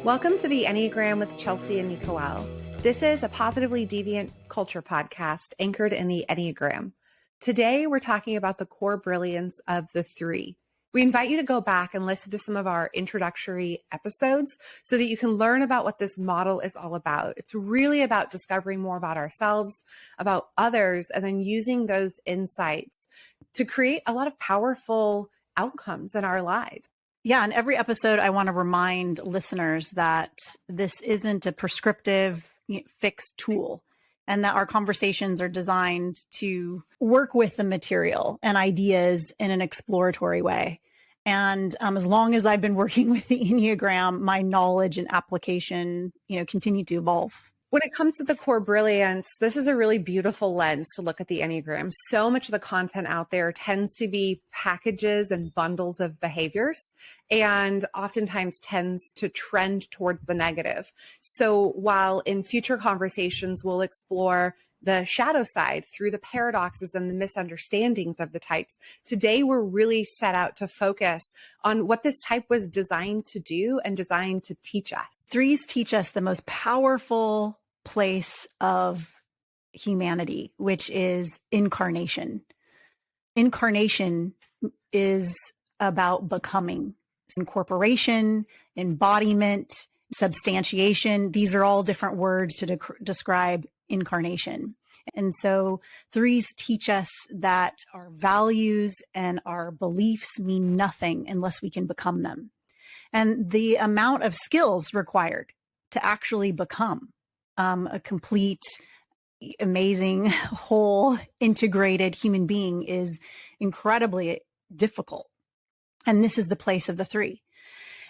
Welcome to the Enneagram with Chelsea and Nicole. This is a positively deviant culture podcast anchored in the Enneagram. Today, we're talking about the core brilliance of the three. We invite you to go back and listen to some of our introductory episodes so that you can learn about what this model is all about. It's really about discovering more about ourselves, about others, and then using those insights to create a lot of powerful outcomes in our lives. Yeah, in every episode, I want to remind listeners that this isn't a prescriptive, fixed tool, and that our conversations are designed to work with the material and ideas in an exploratory way. And as long as I've been working with the Enneagram, my knowledge and application, continue to evolve. When it comes to the core brilliance, this is a really beautiful lens to look at the Enneagram. So much of the content out there tends to be packages and bundles of behaviors, and oftentimes tends to trend towards the negative. So while in future conversations, we'll explore the shadow side through the paradoxes and the misunderstandings of the types, today we're really set out to focus on what this type was designed to do and designed to teach us. Threes teach us the most powerful place of humanity, which is incarnation. Incarnation is about becoming. Incorporation, embodiment, substantiation. These are all different words to describe incarnation. And so threes teach us that our values and our beliefs mean nothing unless we can become them. And the amount of skills required to actually become a complete, amazing, whole, integrated human being is incredibly difficult. And this is the place of the three.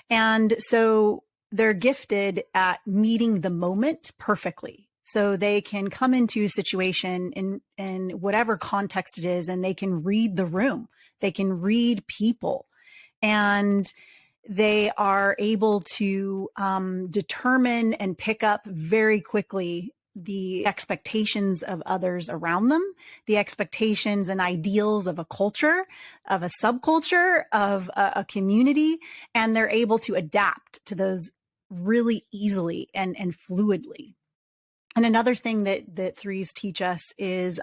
And so they're gifted at meeting the moment perfectly. So they can come into a situation in whatever context it is, and they can read the room. They can read people, and they are able to determine and pick up very quickly the expectations of others around them, the expectations and ideals of a culture, of a subculture, of a community, and they're able to adapt to those really easily and fluidly. And another thing that threes teach us is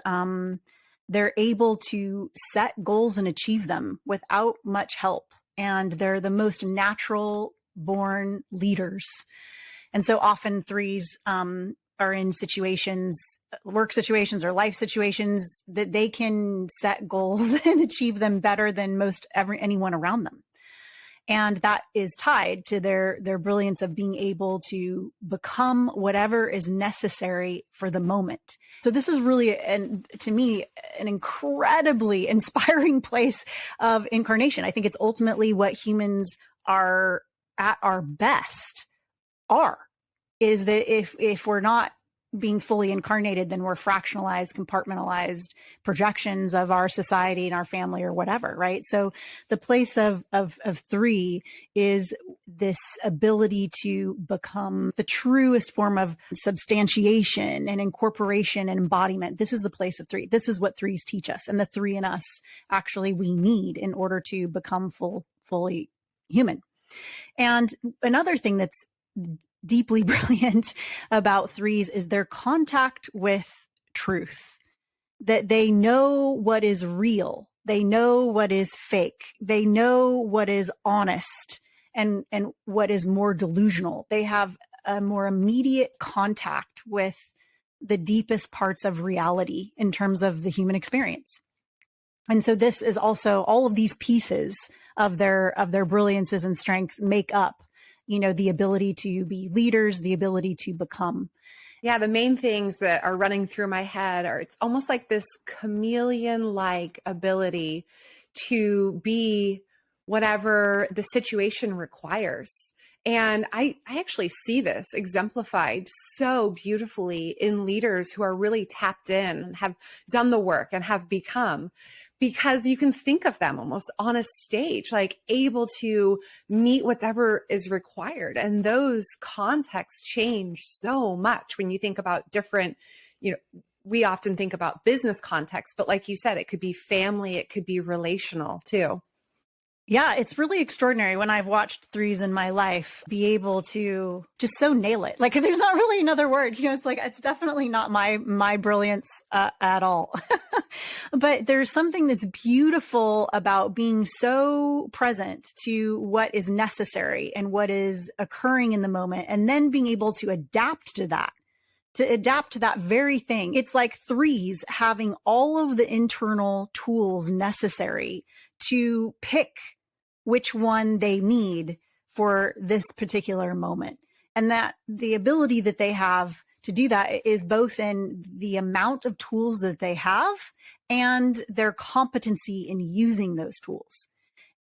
they're able to set goals and achieve them without much help. And they're the most natural born leaders. And so often threes are in situations, work situations or life situations, that they can set goals and achieve them better than anyone around them. And that is tied to their brilliance of being able to become whatever is necessary for the moment. So this is really, to me, an incredibly inspiring place of incarnation. I think it's ultimately what humans are at our best is that if we're not being fully incarnated, then we're fractionalized, compartmentalized projections of our society and our family or whatever, right? So the place of three is this ability to become the truest form of substantiation and incorporation and embodiment. This is the place of three. This is what threes teach us. And the three in us actually we need in order to become fully human. And another thing that's deeply brilliant about threes is their contact with truth, that they know what is real. They know what is fake. They know what is honest and what is more delusional. They have a more immediate contact with the deepest parts of reality in terms of the human experience. And so this is also all of these pieces of their brilliances and strengths make up the ability to be leaders, the ability to become. Yeah, the main things that are running through my head are it's almost like this chameleon-like ability to be whatever the situation requires. And I actually see this exemplified so beautifully in leaders who are really tapped in and have done the work and have become, because you can think of them almost on a stage, like able to meet whatever is required. And those contexts change so much when you think about different, we often think about business context, but like you said, it could be family, it could be relational too. Yeah, it's really extraordinary when I've watched threes in my life be able to just so nail it. Like there's not really another word, it's like, it's definitely not my brilliance at all. But there's something that's beautiful about being so present to what is necessary and what is occurring in the moment, and then being able to adapt to that. To adapt to that very thing. It's like threes having all of the internal tools necessary to pick which one they need for this particular moment. And that the ability that they have to do that is both in the amount of tools that they have and their competency in using those tools.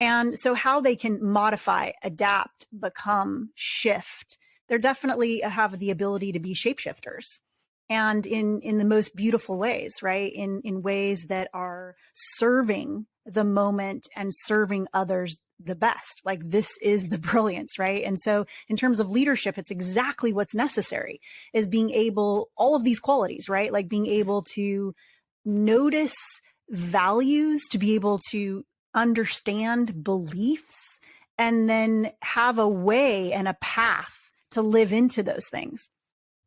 And so how they can modify, adapt, become, shift. They're definitely have the ability to be shapeshifters, and in the most beautiful ways, right? In ways that are serving the moment and serving others the best. Like this is the brilliance, right? And so in terms of leadership, it's exactly what's necessary, is being able, all of these qualities, right? Like being able to notice values, to be able to understand beliefs, and then have a way and a path to live into those things.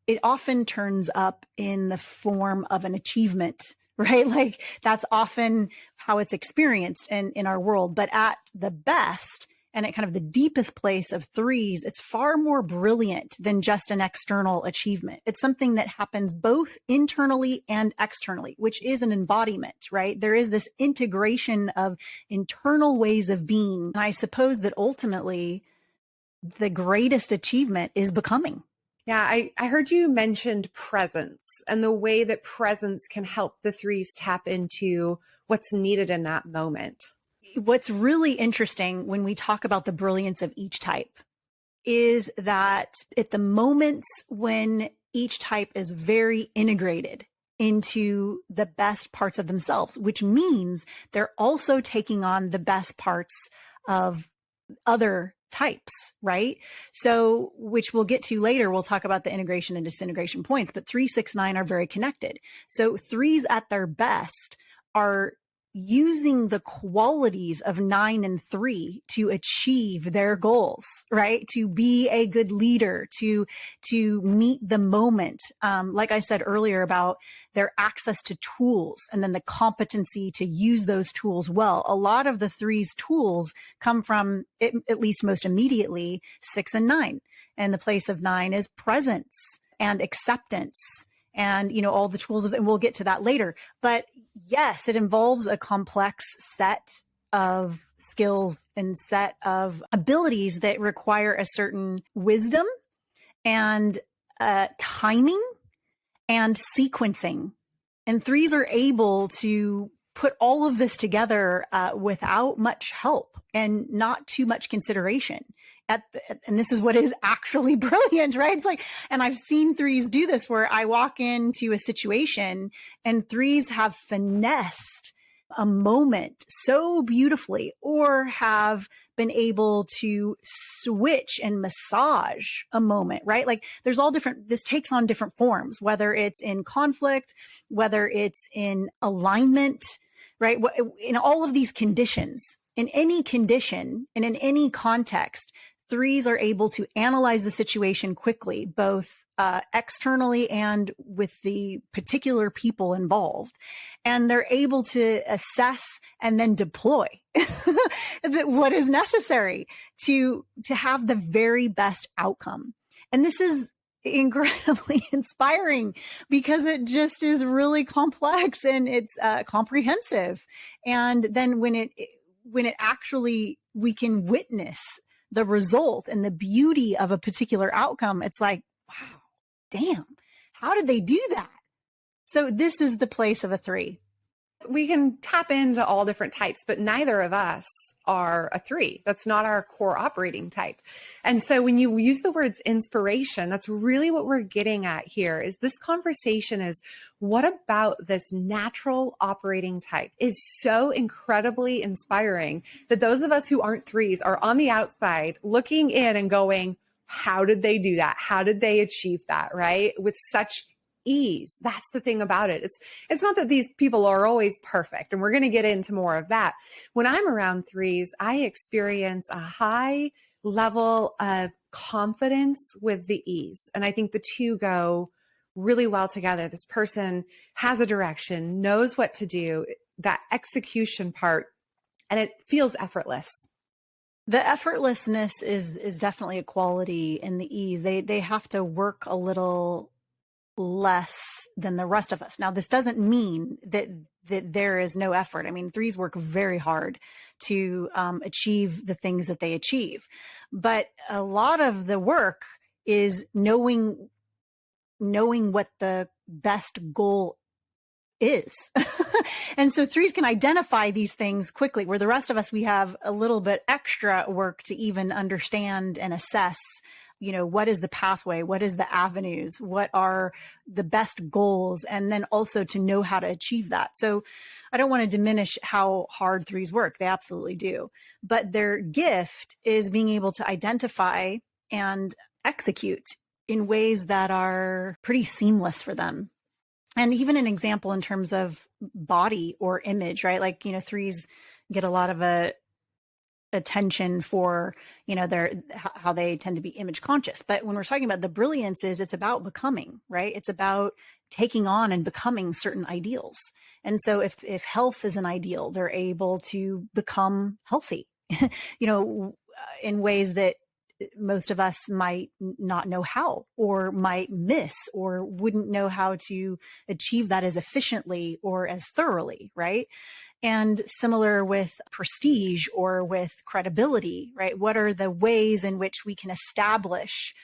It often turns up in the form of an achievement, right? Like that's often how it's experienced in our world. But at the best, and at kind of the deepest place of threes, it's far more brilliant than just an external achievement. It's something that happens both internally and externally, which is an embodiment, right? There is this integration of internal ways of being. And I suppose that ultimately the greatest achievement is becoming. Yeah, I heard you mentioned presence and the way that presence can help the threes tap into what's needed in that moment. What's really interesting when we talk about the brilliance of each type is that at the moments when each type is very integrated into the best parts of themselves, which means they're also taking on the best parts of other types, right? So, which we'll get to later, we'll talk about the integration and disintegration points, but 3, 6, 9 are very connected. So threes at their best are using the qualities of 9 and 3 to achieve their goals, right? To be a good leader, to meet the moment. Like I said earlier about their access to tools and then the competency to use those tools well. A lot of the threes tools come from, at least most immediately, 6 and 9. And the place of 9 is presence and acceptance. And, all the tools, and we'll get to that later. But yes, it involves a complex set of skills and set of abilities that require a certain wisdom and timing and sequencing. And threes are able to put all of this together without much help and not too much consideration. And this is what is actually brilliant, right? It's like, and I've seen threes do this where I walk into a situation and threes have finessed a moment so beautifully, or have been able to switch and massage a moment, right? Like there's all different, this takes on different forms, whether it's in conflict, whether it's in alignment, right? In all of these conditions, in any condition and in any context, threes are able to analyze the situation quickly, both externally and with the particular people involved. And they're able to assess and then deploy what is necessary to have the very best outcome. And this is incredibly inspiring because it just is really complex and it's comprehensive. And then when it actually, we can witness the result and the beauty of a particular outcome, it's like, wow, damn, how did they do that? So this is the place of a 3. We can tap into all different types, but neither of us are a 3. That's not our core operating type. And so when you use the words inspiration, that's really what we're getting at here. Is this conversation is, what about this natural operating type is so incredibly inspiring that those of us who aren't 3s are on the outside looking in and going, how did they do that? How did they achieve that? Right? With such ease. That's the thing about it. It's not that these people are always perfect, and we're going to get into more of that. When I'm around threes, I experience a high level of confidence with the ease. And I think the two go really well together. This person has a direction, knows what to do, that execution part, and it feels effortless. The effortlessness is definitely a quality in the ease. They have to work a little less than the rest of us. Now, this doesn't mean that there is no effort. I mean, threes work very hard to achieve the things that they achieve, but a lot of the work is knowing what the best goal is. And so threes can identify these things quickly, where the rest of us, we have a little bit extra work to even understand and assess, what is the pathway? What is the avenues? What are the best goals? And then also to know how to achieve that. So I don't want to diminish how hard threes work. They absolutely do. But their gift is being able to identify and execute in ways that are pretty seamless for them. And even an example in terms of body or image, right? Like, threes get a lot of attention for, how they tend to be image conscious. But when we're talking about the brilliance, it's about becoming, right? It's about taking on and becoming certain ideals. And so if health is an ideal, they're able to become healthy, in ways that most of us might not know how, or might miss, or wouldn't know how to achieve that as efficiently or as thoroughly, right? And similar with prestige or with credibility, right? What are the ways in which we can establish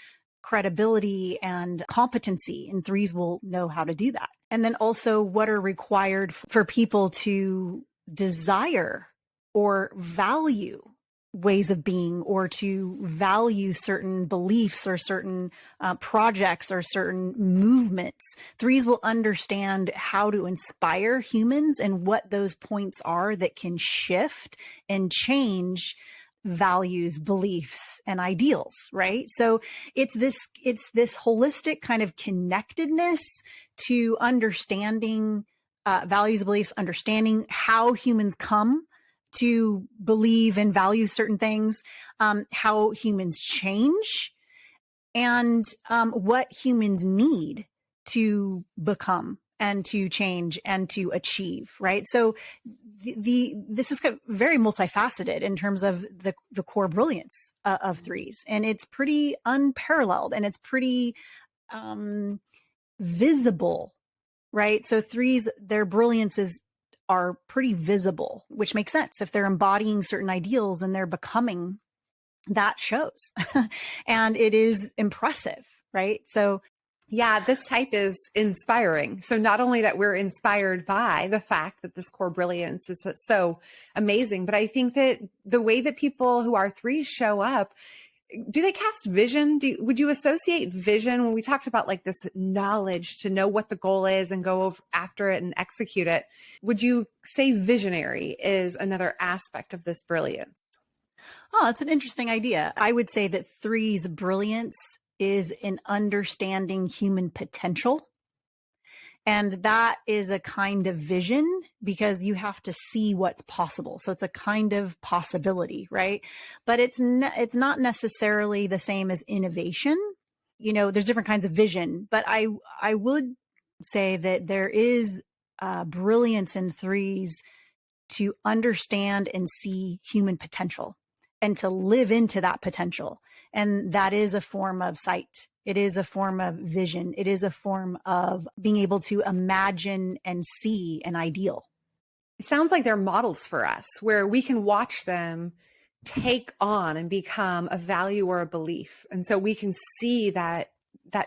credibility and competency? And threes will know how to do that. And then also, what are required for people to desire or value ways of being, or to value certain beliefs or certain projects or certain movements. Threes will understand how to inspire humans and what those points are that can shift and change values, beliefs, and ideals, right? So it's this holistic kind of connectedness to understanding values, beliefs, understanding how humans come to believe and value certain things, how humans change, and what humans need to become and to change and to achieve, right? So this is kind of very multifaceted in terms of the core brilliance of threes. And it's pretty unparalleled, and it's pretty visible, right? So threes, their brilliances are pretty visible, which makes sense. If they're embodying certain ideals and they're becoming, that shows. And it is impressive, right? So yeah, this type is inspiring. So not only that we're inspired by the fact that this core brilliance is so amazing, but I think that the way that people who are threes show up, do they cast vision? Would you associate vision when we talked about like this knowledge to know what the goal is and go after it and execute it? Would you say visionary is another aspect of this brilliance? Oh, that's an interesting idea. I would say that three's brilliance is in understanding human potential. And that is a kind of vision, because you have to see what's possible. So it's a kind of possibility, right? But it's not necessarily the same as innovation. There's different kinds of vision, but I would say that there is brilliance in threes to understand and see human potential and to live into that potential. And that is a form of sight. It is a form of vision. It is a form of being able to imagine and see an ideal. It sounds like they're models for us, where we can watch them take on and become a value or a belief. And so we can see that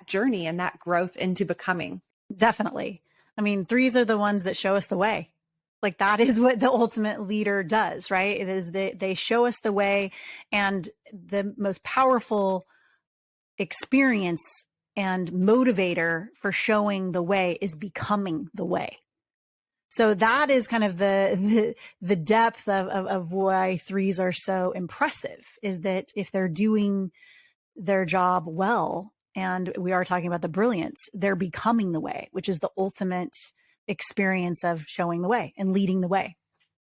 journey and that growth into becoming. Definitely. I mean, threes are the ones that show us the way. Like, that is what the ultimate leader does, right? It is they show us the way, and the most powerful experience and motivator for showing the way is becoming the way. So that is kind of the depth of why threes are so impressive, is that if they're doing their job well, and we are talking about the brilliance, they're becoming the way, which is the ultimate experience of showing the way and leading the way.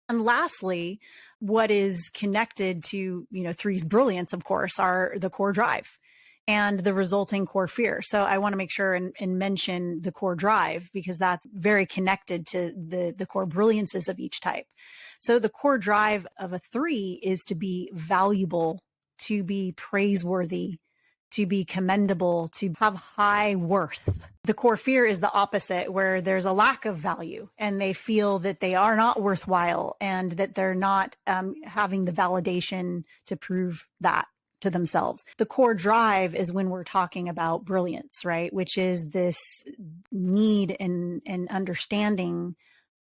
And lastly, what is connected to, three's brilliance, of course, are the core drive and the resulting core fear. So I want to make sure and mention the core drive, because that's very connected to the core brilliances of each type. So the core drive of a 3 is to be valuable, to be praiseworthy, to be commendable, to have high worth. The core fear is the opposite, where there's a lack of value and they feel that they are not worthwhile and that they're not having the validation to prove that to themselves. The core drive is when we're talking about brilliance, right? Which is this need and understanding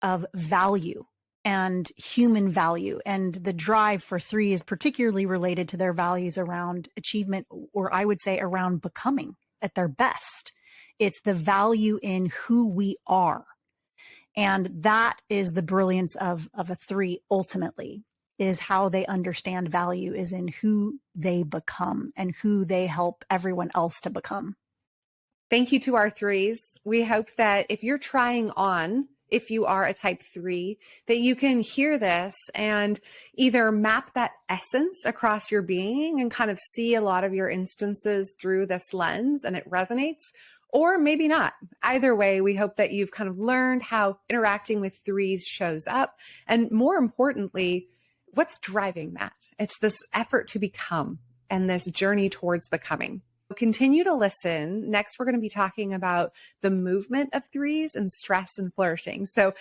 of value and human value. And the drive for 3 is particularly related to their values around achievement, or I would say around becoming at their best. It's the value in who we are. And that is the brilliance of a 3 ultimately, is how they understand value is in who they become and who they help everyone else to become. Thank you to our 3s. We hope that if you're trying on, if you are a type 3, that you can hear this and either map that essence across your being and kind of see a lot of your instances through this lens and it resonates, or maybe not. Either way, we hope that you've kind of learned how interacting with 3s shows up. And more importantly, what's driving that? It's this effort to become and this journey towards becoming. Continue to listen. Next, we're going to be talking about the movement of 3s and stress and flourishing. So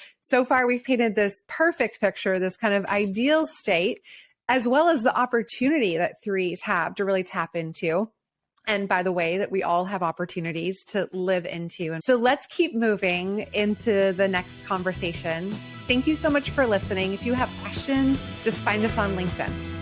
far we've painted this perfect picture, this kind of ideal state, as well as the opportunity that 3s have to really tap into. And by the way, that we all have opportunities to live into. And so let's keep moving into the next conversation. Thank you so much for listening. If you have questions, just find us on LinkedIn.